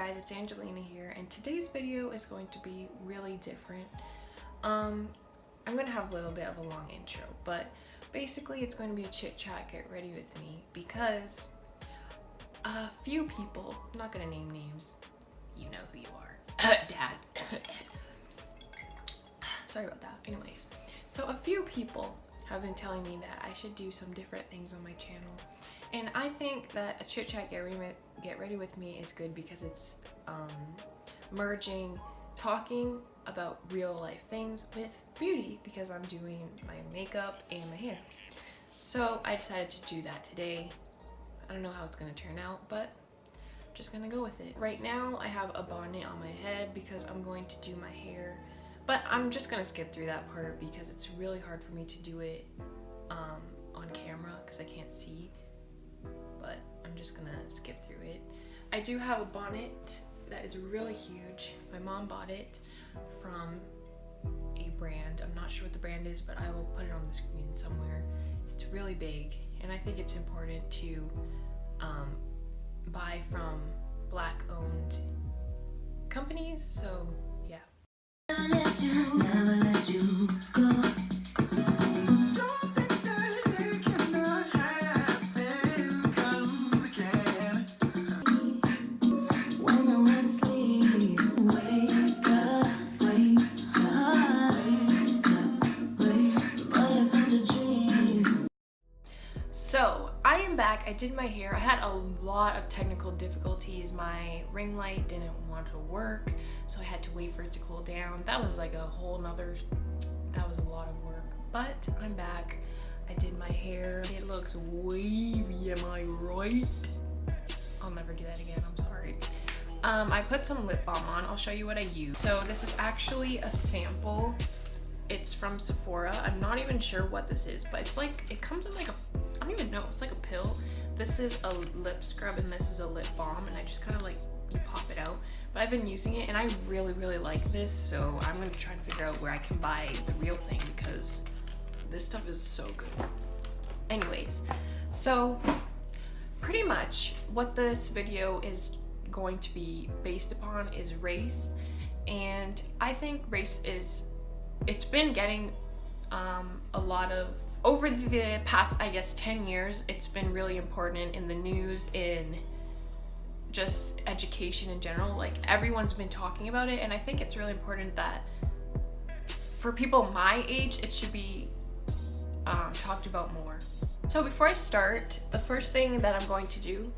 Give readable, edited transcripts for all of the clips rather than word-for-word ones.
guys, it's Angelina here, and today's video is going to be really different. I'm gonna have a little bit of a long intro, but basically it's going to be a chit chat, get ready with me, because a few people, I'm not gonna name names, you know who you are, Dad. Sorry about that. Anyways, so a few people have been telling me that I should do some different things on my channel, and I think that a chit chat get ready with me is good because it's merging talking about real life things with beauty, because I'm doing my makeup and my hair. So I decided to do that today. I don't know how it's gonna turn out, but I'm just gonna go with it. Right now I have a bonnet on my head because I'm going to do my hair, but I'm just gonna skip through that part because it's really hard for me to do it on camera because I can't see, but I'm just gonna skip through it. I do have a bonnet that is really huge. My mom bought it from a brand. I'm not sure what the brand is, but I will put it on the screen somewhere. It's really big, and I think it's important to buy from Black-owned companies, so yeah. Never let you go. So I am back. I did my hair. I had a lot of technical difficulties. My ring light didn't want to work, so I had to wait for it to cool down. That was like a whole nother, that was a lot of work, but I'm back. I did my hair. It looks wavy, am I right? I'll never do that again, I'm sorry. I put some lip balm on. I'll show you what I use. So this is actually a sample. It's from Sephora. I'm not even sure what this is, but it's like, it comes in like a, I don't even know, it's like a pill. This is a lip scrub and this is a lip balm, and I just kind of like, you pop it out. But I've been using it and I really like this, so I'm gonna try and figure out where I can buy the real thing because this stuff is so good. Anyways, so pretty much what this video is going to be based upon is race, and I think race is, it's been getting a lot of, over the past, I guess, 10 years, it's been really important in the news, in just education in general. Like, everyone's been talking about it, and I think it's really important that for people my age, it should be talked about more. So before I start, the first thing that I'm going to do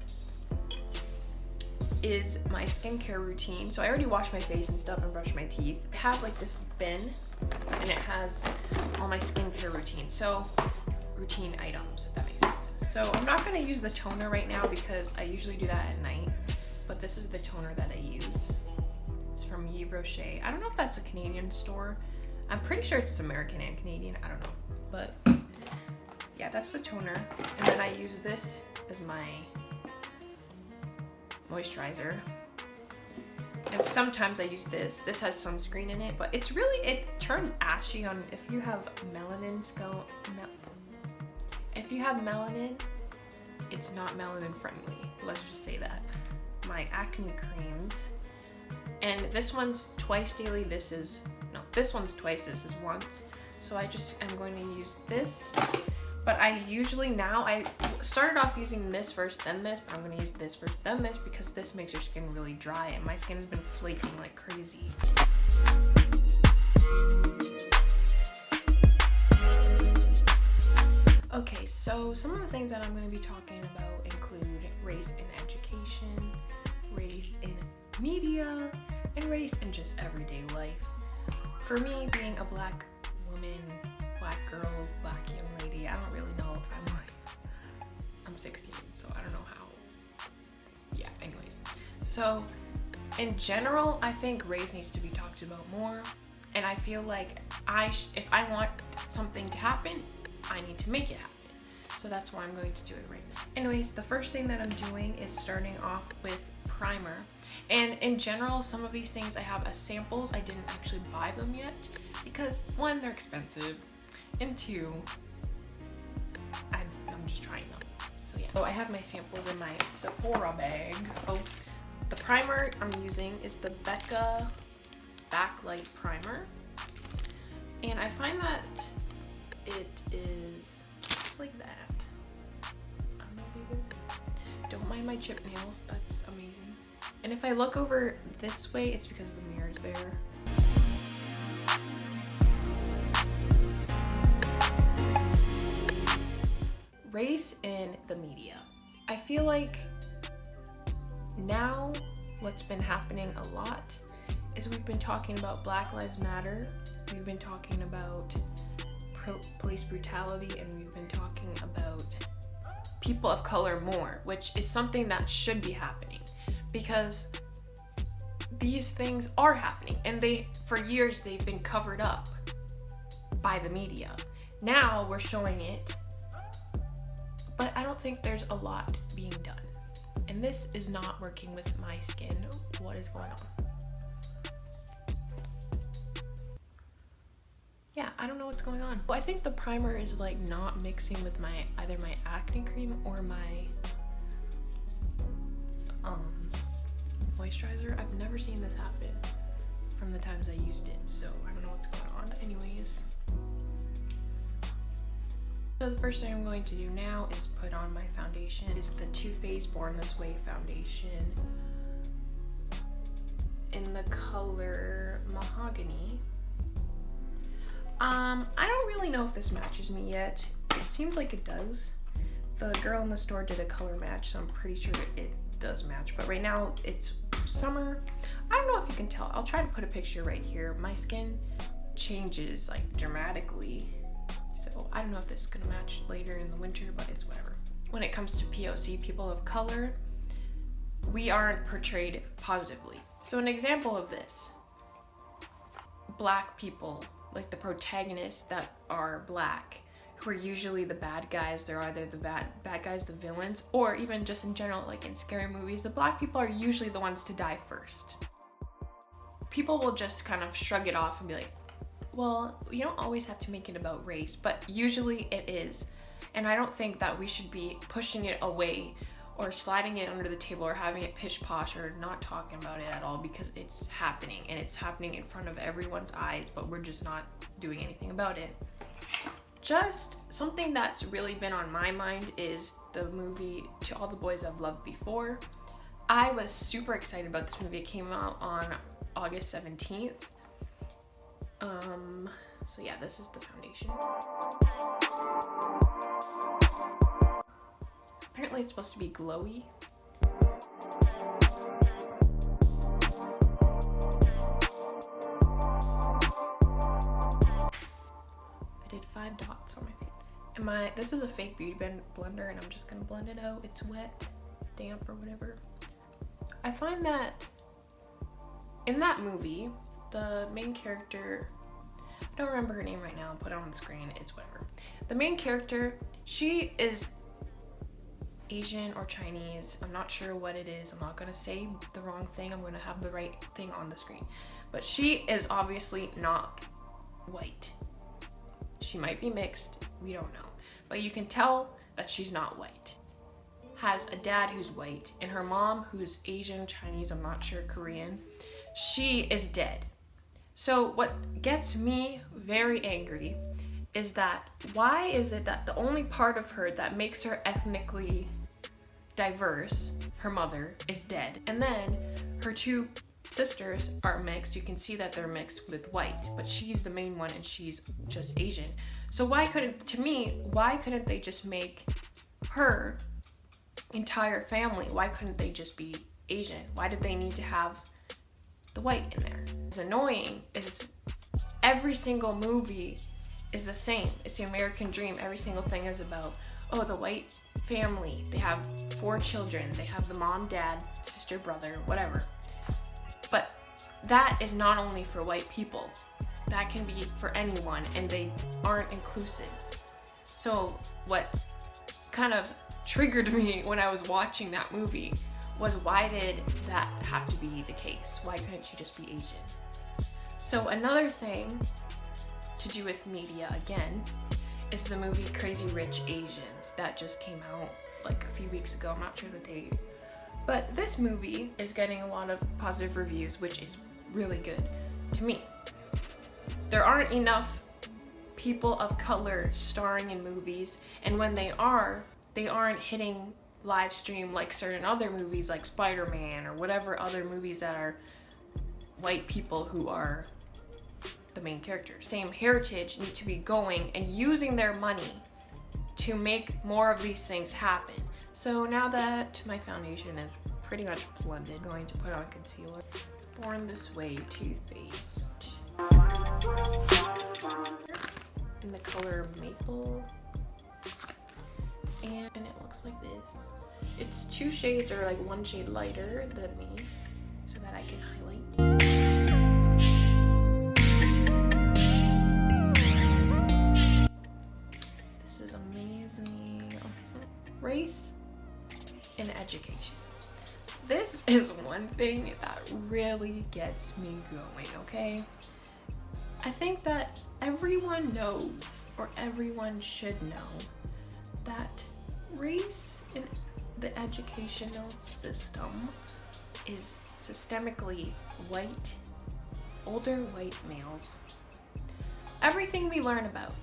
is my skincare routine. So I already washed my face and stuff and brushed my teeth. I have like this bin, and it has all my skincare routine. So routine items, if that makes sense. So I'm not gonna use the toner right now because I usually do that at night, but this is the toner that I use. It's from Yves Rocher. I don't know if that's a Canadian store. I'm pretty sure it's American and Canadian, I don't know. But yeah, that's the toner. And then I use this as my moisturizer. And sometimes I use this. This has sunscreen in it, but it's really, it turns ashy on, if you have melanin if you have melanin, it's not melanin friendly. Let's just say that. My acne creams, and this one's twice daily. This is, no, this one's twice, this is once. So I just am going to use this. But I usually, now, I started off using this first, then this, but I'm gonna use this first, then this, because this makes your skin really dry, and my skin has been flaking like crazy. Okay, so some of the things that I'm gonna be talking about include race in education, race in media, and race in just everyday life. For me, being a Black woman, Black girl, Black young lady, I don't really know if I'm like, I'm 16, so I don't know how, yeah, anyways. So in general, I think race needs to be talked about more, and I feel like if I want something to happen, I need to make it happen. So that's why I'm going to do it right now. Anyways, the first thing that I'm doing is starting off with primer. And in general, some of these things I have as samples. I didn't actually buy them yet because one, they're expensive, and two, I'm just trying them. So yeah. So I have my samples in my Sephora bag. So The primer I'm using is the Becca Backlight Primer. And I find that it is just like that. I don't know if you can see. Don't mind my chip nails, that's amazing. And if I look over this way, it's because the mirror's there. Race in the media. I feel like now what's been happening a lot is we've been talking about Black Lives Matter, we've been talking about police brutality, and we've been talking about people of color more, which is something that should be happening because these things are happening, and for years they've been covered up by the media. Now we're showing it, but I don't think there's a lot being done. And this is not working with my skin. What is going on? Yeah, I don't know what's going on. Well, I think the primer is like not mixing with either my acne cream or my moisturizer. I've never seen this happen from the times I used it, so I don't know what's going on. Anyways. So the first thing I'm going to do now is put on my foundation. It's the Too Faced Born This Way foundation in the color Mahogany. I don't really know if this matches me yet. It seems like it does. The girl in the store did a color match, so I'm pretty sure it does match. But right now it's summer. I don't know if you can tell. I'll try to put a picture right here. My skin changes like dramatically. So I don't know if this is gonna match later in the winter, but it's whatever. When it comes to POC, people of color, we aren't portrayed positively. So an example of this, Black people, like the protagonists that are Black, who are usually the bad guys, they're either the bad guys, the villains, or even just in general, like in scary movies, the Black people are usually the ones to die first. People will just kind of shrug it off and be like, well, you don't always have to make it about race, but usually it is. And I don't think that we should be pushing it away or sliding it under the table or having it pish posh or not talking about it at all, because it's happening and it's happening in front of everyone's eyes, but we're just not doing anything about it. Just something that's really been on my mind is the movie To All the Boys I've Loved Before. I was super excited about this movie. It came out on August 17th. So yeah, this is the foundation. Apparently it's supposed to be glowy. I did 5 dots on my face. This is a fake beauty blender, and I'm just gonna blend it out. It's wet, damp, or whatever. I find that in that movie, the main character, I don't remember her name right now, I'll put it on the screen, it's whatever. The main character, she is Asian or Chinese, I'm not sure what it is, I'm not gonna say the wrong thing, I'm gonna have the right thing on the screen. But she is obviously not white. She might be mixed, we don't know. But you can tell that she's not white. Has a dad who's white, and her mom, who's Asian, Chinese, I'm not sure, Korean, she is dead. So what gets me very angry is that why is it that the only part of her that makes her ethnically diverse, her mother, is dead, and then her 2 sisters are mixed. You can see that they're mixed with white, but she's the main one and she's just Asian. So why couldn't they just make her entire family, why couldn't they just be Asian? Why did they need to have the white in there? It's annoying is every single movie is the same. It's the American dream. Every single thing is about, oh, the white family. They have 4 children. They have the mom, dad, sister, brother, whatever. But that is not only for white people. That can be for anyone, and they aren't inclusive. So what kind of triggered me when I was watching that movie was, why did that have to be the case? Why couldn't she just be Asian? So another thing to do with media again is the movie Crazy Rich Asians that just came out like a few weeks ago. I'm not sure the date, But this movie is getting a lot of positive reviews, which is really good to me. There aren't enough people of color starring in movies, and when they aren't hitting live stream like certain other movies like Spider-Man or whatever other movies that are white people who are the main characters. Same heritage need to be going and using their money to make more of these things happen. So now that my foundation is pretty much blended, I'm going to put on concealer. Born This Way toothpaste in the color maple, and it looks like this. It's 2 shades or like 1 shade lighter than me, so that I can highlight. This is amazing. Race in education. This is one thing that really gets me going, okay? I think that everyone knows, or everyone should know, that race in the educational system is systemically white, older white males. Everything we learn about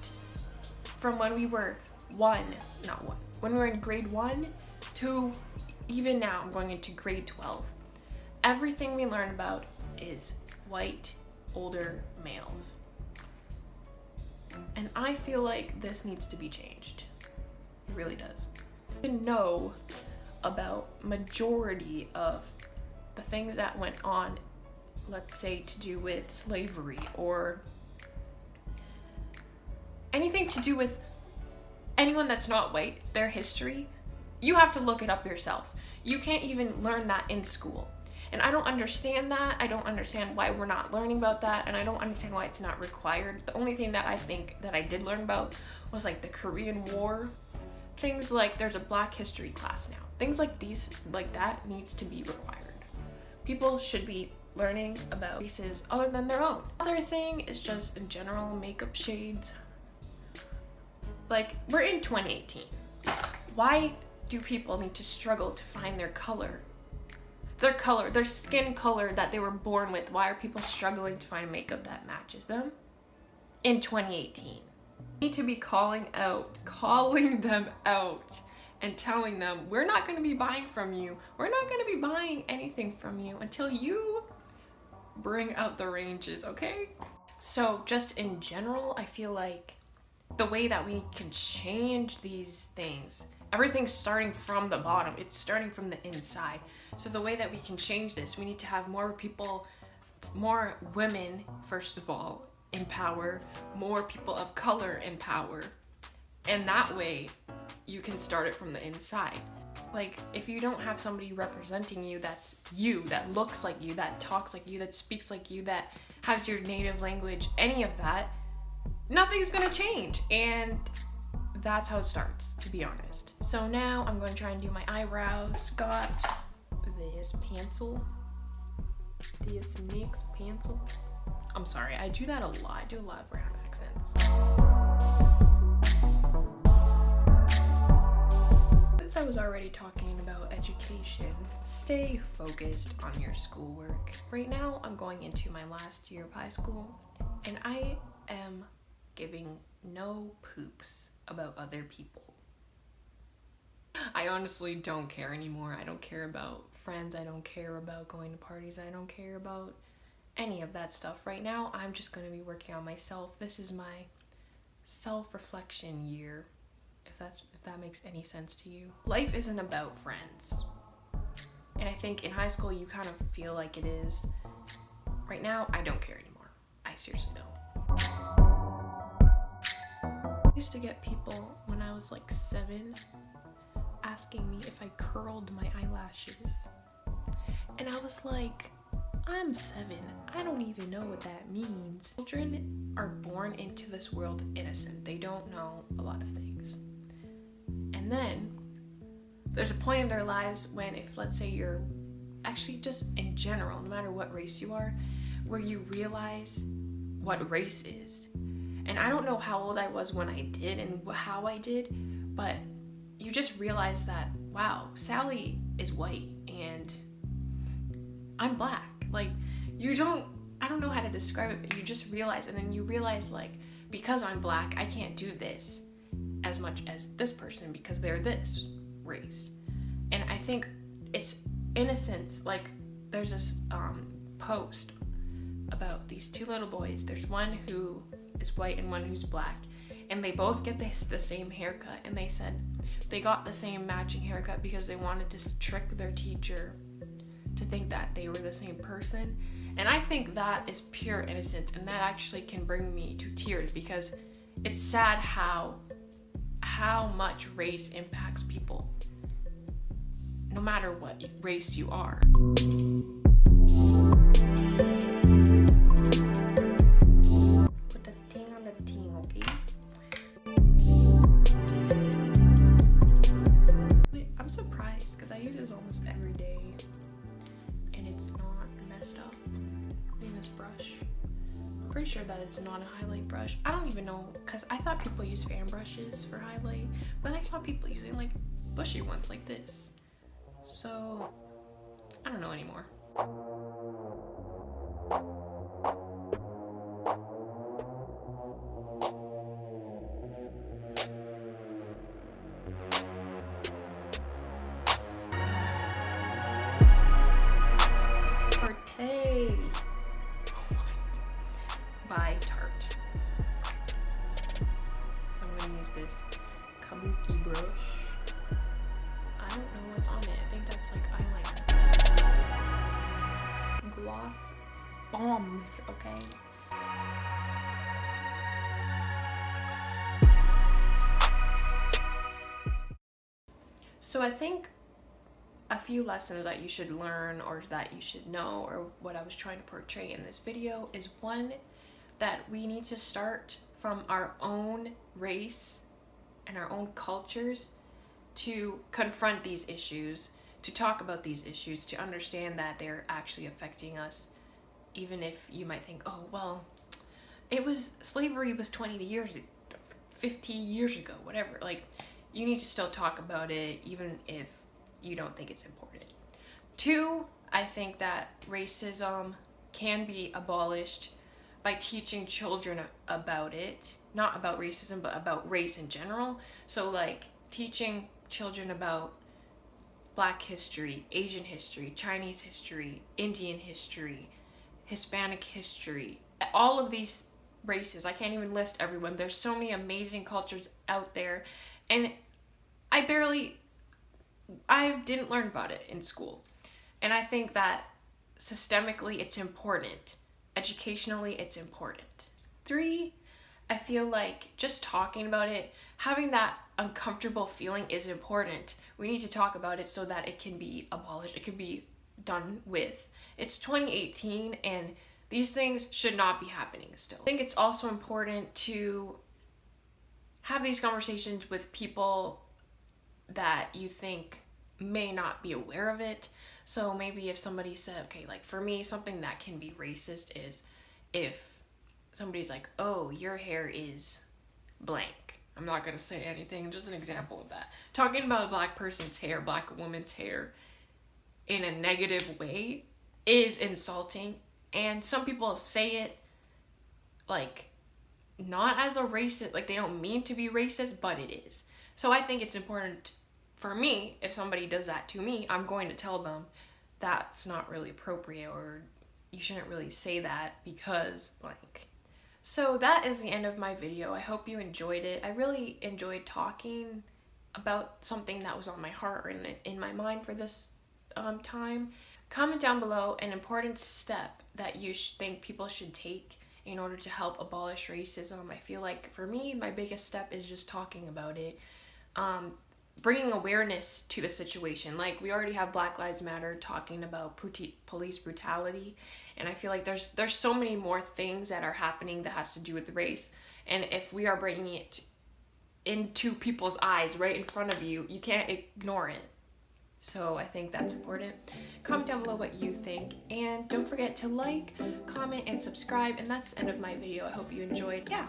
from when we were when we were in grade 1 to even now, I'm going into grade 12. Everything we learn about is white, older males. And I feel like this needs to be changed. It really does. To know about majority of the things that went on, let's say to do with slavery or anything to do with anyone that's not white, their history, you have to look it up yourself. You can't even learn that in school. And I don't understand that. I don't understand why we're not learning about that, and I don't understand why it's not required. The only thing that I think that I did learn about was like the Korean War. Things like there's a Black History class now. Things like these, like that needs to be required. People should be learning about races other than their own. Other thing is just in general makeup shades. Like, we're in 2018. Why do people need to struggle to find their color? Their skin color that they were born with. Why are people struggling to find makeup that matches them in 2018? We need to be calling them out and telling them, we're not going to be buying from you. We're not going to be buying anything from you until you bring out the ranges, okay? So just in general, I feel like the way that we can change these things, everything's starting from the bottom. It's starting from the inside. So the way that we can change this, we need to have more people, more women, first of all, in power, more people of color in power. And that way, you can start it from the inside. Like, if you don't have somebody representing you, that's you, that looks like you, that talks like you, that speaks like you, that has your native language, any of that, nothing's gonna change. And that's how it starts, to be honest. So now I'm going to try and do my eyebrows. Got this pencil. This NYX pencil. I'm sorry, I do that a lot. I do a lot of brown accents. Since I was already talking about education, stay focused on your schoolwork. Right now, I'm going into my last year of high school, and I am giving no poops about other people. I honestly don't care anymore. I don't care about friends. I don't care about going to parties. I don't care about any of that stuff. Right now, I'm just going to be working on myself. This is my self-reflection year, if that makes any sense to you. Life isn't about friends. And I think in high school, you kind of feel like it is. Right now, I don't care anymore. I seriously don't. I used to get people when I was like 7 asking me if I curled my eyelashes. And I was like, I'm 7. I don't even know what that means. Children are born into this world innocent. They don't know a lot of things. And then there's a point in their lives when, if let's say you're actually just in general, no matter what race you are, where you realize what race is. And I don't know how old I was when I did and how I did, but you just realize that, wow, Sally is white and I'm black. Like, I don't know how to describe it, but you just realize, and then you realize, like, because I'm black, I can't do this as much as this person because they're this race. And I think it's innocence. Like, there's this post about these two little boys. There's one who is white and one who's black, and they both get the same haircut, and they said they got the same matching haircut because they wanted to trick their teacher to think that they were the same person. And I think that is pure innocence, and that actually can bring me to tears, because it's sad how much race impacts people, no matter what race you are. Put the ting on the ting, okay? I'm surprised because I use this almost every day and it's not messed up in this brush. I'm pretty sure that it's not a highlight brush. I don't even know, because I thought people use fan brushes for highlight, but then I saw people using like bushy ones like this. So I don't know anymore. By Tarte. So I'm going to use this kabuki brush. I don't know what's on it. I think that's like eyeliner. Gloss bombs, okay? So I think a few lessons that you should learn or that you should know, or what I was trying to portray in this video, is one, that we need to start from our own race and our own cultures to confront these issues, to talk about these issues, to understand that they're actually affecting us, even if you might think, oh, well, slavery was 20 years, 50 years ago, whatever. Like, you need to still talk about it, even if you don't think it's important. Two, I think that racism can be abolished by teaching children about it, not about racism, but about race in general. So like teaching children about Black history, Asian history, Chinese history, Indian history, Hispanic history, all of these races. I can't even list everyone. There's so many amazing cultures out there, and I didn't learn about it in school. And I think that systemically it's important. Educationally, it's important. Three, I feel like just talking about it, having that uncomfortable feeling is important. We need to talk about it so that it can be abolished. It can be done with. It's 2018 and these things should not be happening still. I think it's also important to have these conversations with people that you think may not be aware of it. So maybe if somebody said, okay, like for me, something that can be racist is if somebody's like, oh, your hair is blank. I'm not going to say anything, just an example of that. Talking about a Black person's hair, Black woman's hair in a negative way is insulting. And some people say it like not as a racist, like they don't mean to be racist, but it is. So I think it's important for me, if somebody does that to me, I'm going to tell them that's not really appropriate, or you shouldn't really say that because blank. So that is the end of my video. I hope you enjoyed it. I really enjoyed talking about something that was on my heart or in my mind for this time. Comment down below an important step that you think people should take in order to help abolish racism. I feel like for me, my biggest step is just talking about it. Bringing awareness to the situation. Like, we already have Black Lives Matter talking about police brutality, and I feel like there's so many more things that are happening that has to do with race, and if we are bringing it into people's eyes right in front of you, you can't ignore it. So I think that's important. Comment down below what you think, and don't forget to like, comment, and subscribe, and that's the end of my video. I hope you enjoyed. Yeah.